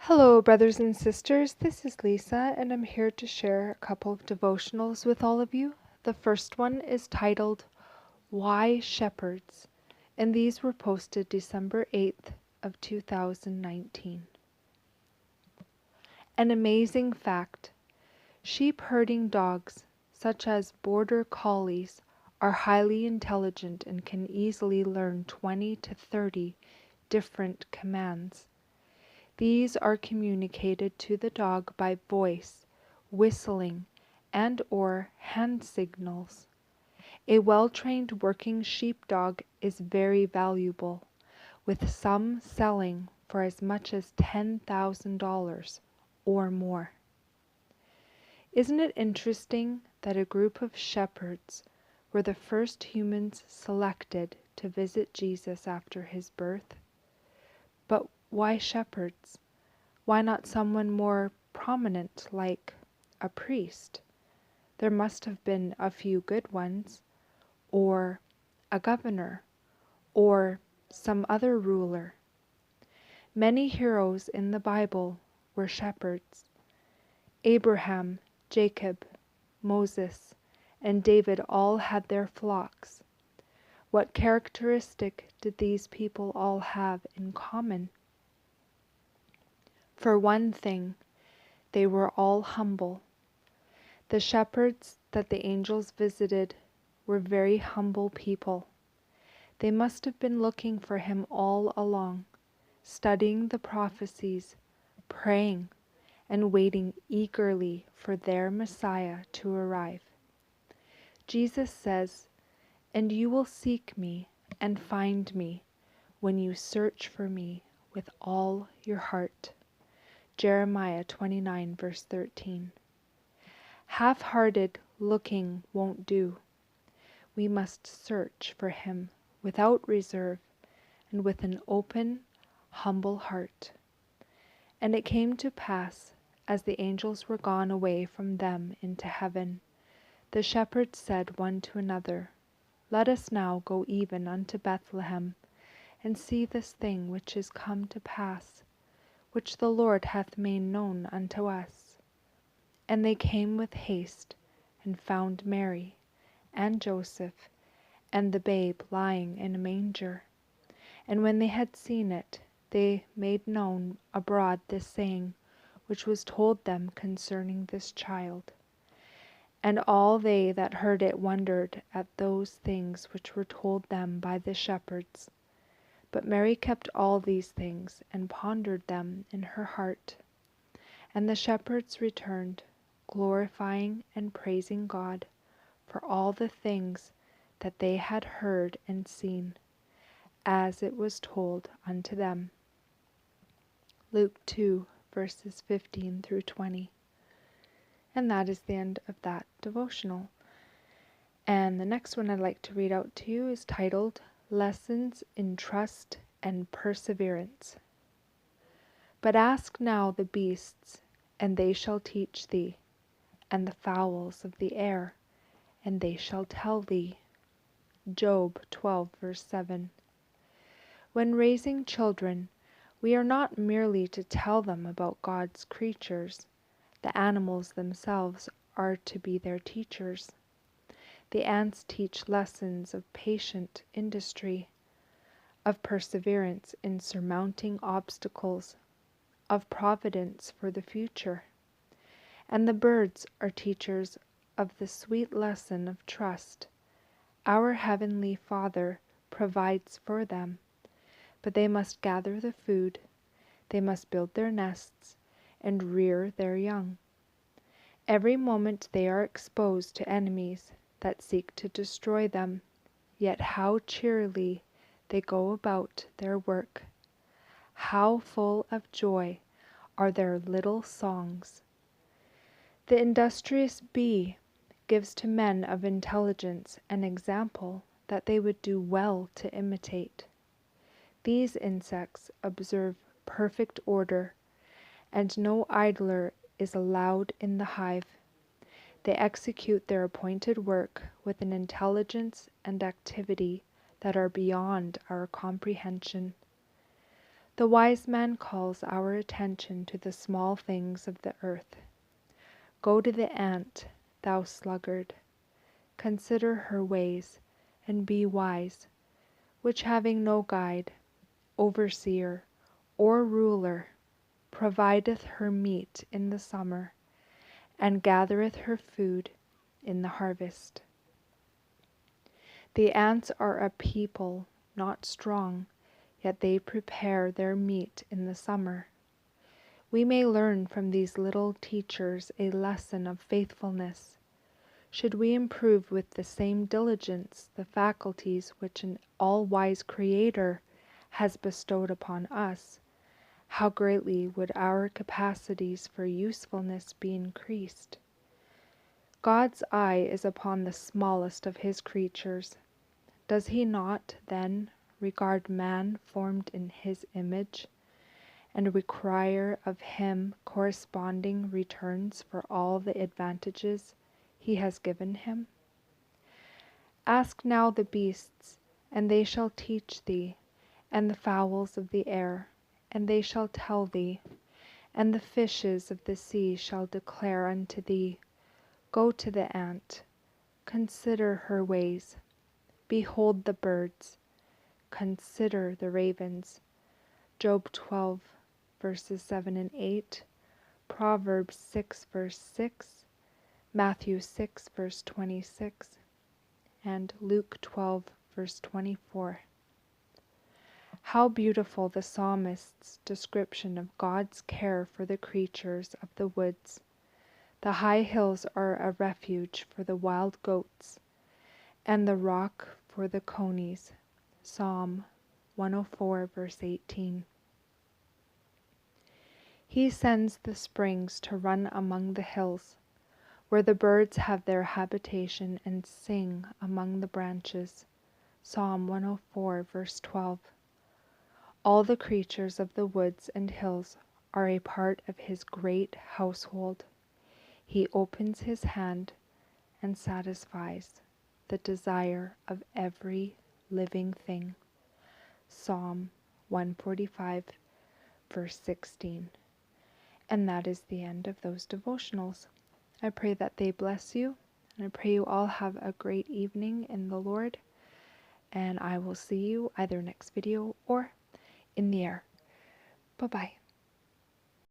Hello, brothers and sisters. This is Lisa, and I'm here to share a couple of devotionals with all of you. The first one is titled Why Shepherds, and these were posted December 8th of 2019. An amazing fact. Sheep herding dogs, such as border collies, are highly intelligent and can easily learn 20 to 30 different commands. These are communicated to the dog by voice, whistling, and/or hand signals. A well-trained working sheepdog is very valuable, with some selling for as much as $10,000 or more. Isn't it interesting that a group of shepherds were the first humans selected to visit Jesus after his birth? But why shepherds? Why not someone more prominent like a priest? There must have been a few good ones, or a governor, or some other ruler. Many heroes in the Bible were shepherds. Abraham, Jacob, Moses, and David all had their flocks. What characteristic did these people all have in common? For one thing, they were all humble. The shepherds that the angels visited were very humble people. They must have been looking for him all along, studying the prophecies, praying, and waiting eagerly for their Messiah to arrive. Jesus says, "And you will seek me and find me when you search for me with all your heart." Jeremiah 29 verse 13. Half-hearted looking won't do. We must search for him without reserve and with an open, humble heart. And it came to pass, as the angels were gone away from them into heaven, the shepherds said one to another, "Let us now go even unto Bethlehem, and see this thing which is come to pass, which the Lord hath made known unto us." And they came with haste, and found Mary, and Joseph, and the babe lying in a manger. And when they had seen it, they made known abroad this saying, which was told them concerning this child. And all they that heard it wondered at those things which were told them by the shepherds. But Mary kept all these things, and pondered them in her heart. And the shepherds returned, glorifying and praising God for all the things that they had heard and seen, as it was told unto them. Luke 2, verses 15 through 20. And that is the end of that devotional. And the next one I'd like to read out to you is titled Lessons in Trust and Perseverance. But ask now the beasts, and they shall teach thee, and the fowls of the air, and they shall tell thee. Job 12, verse 7. When raising children, we are not merely to tell them about God's creatures. The animals themselves are to be their teachers. The ants teach lessons of patient industry, of perseverance in surmounting obstacles, of providence for the future. And the birds are teachers of the sweet lesson of trust. Our Heavenly Father provides for them, but they must gather the food, they must build their nests, and rear their young. Every moment they are exposed to enemies that seek to destroy them, yet how cheerily they go about their work. How full of joy are their little songs. The industrious bee gives to men of intelligence an example that they would do well to imitate. These insects observe perfect order, and no idler is allowed in the hive. They execute their appointed work with an intelligence and activity that are beyond our comprehension. The wise man calls our attention to the small things of the earth. Go to the ant, thou sluggard. Consider her ways, and be wise, which having no guide, overseer, or ruler, provideth her meat in the summer, and gathereth her food in the harvest. The ants are a people not strong, yet they prepare their meat in the summer. We may learn from these little teachers a lesson of faithfulness. Should we improve with the same diligence the faculties which an all-wise Creator has bestowed upon us, how greatly would our capacities for usefulness be increased. God's eye is upon the smallest of His creatures. Does He not, then, regard man formed in His image, and require of him corresponding returns for all the advantages He has given him? Ask now the beasts, and they shall teach thee, and the fowls of the air, and they shall tell thee, and the fishes of the sea shall declare unto thee. Go to the ant, consider her ways, behold the birds, consider the ravens. Job 12, verses 7 and 8, Proverbs 6, verse 6, Matthew 6, verse 26, and Luke 12, verse 24. How beautiful the psalmist's description of God's care for the creatures of the woods. The high hills are a refuge for the wild goats, and the rock for the conies. Psalm 104, verse 18. He sends the springs to run among the hills, where the birds have their habitation and sing among the branches. Psalm 104, verse 12. All the creatures of the woods and hills are a part of His great household. He opens His hand and satisfies the desire of every living thing. Psalm 145, verse 16. And that is the end of those devotionals. I pray that they bless you, and I pray you all have a great evening in the Lord, and I will see you either next video or in the air. Bye-bye.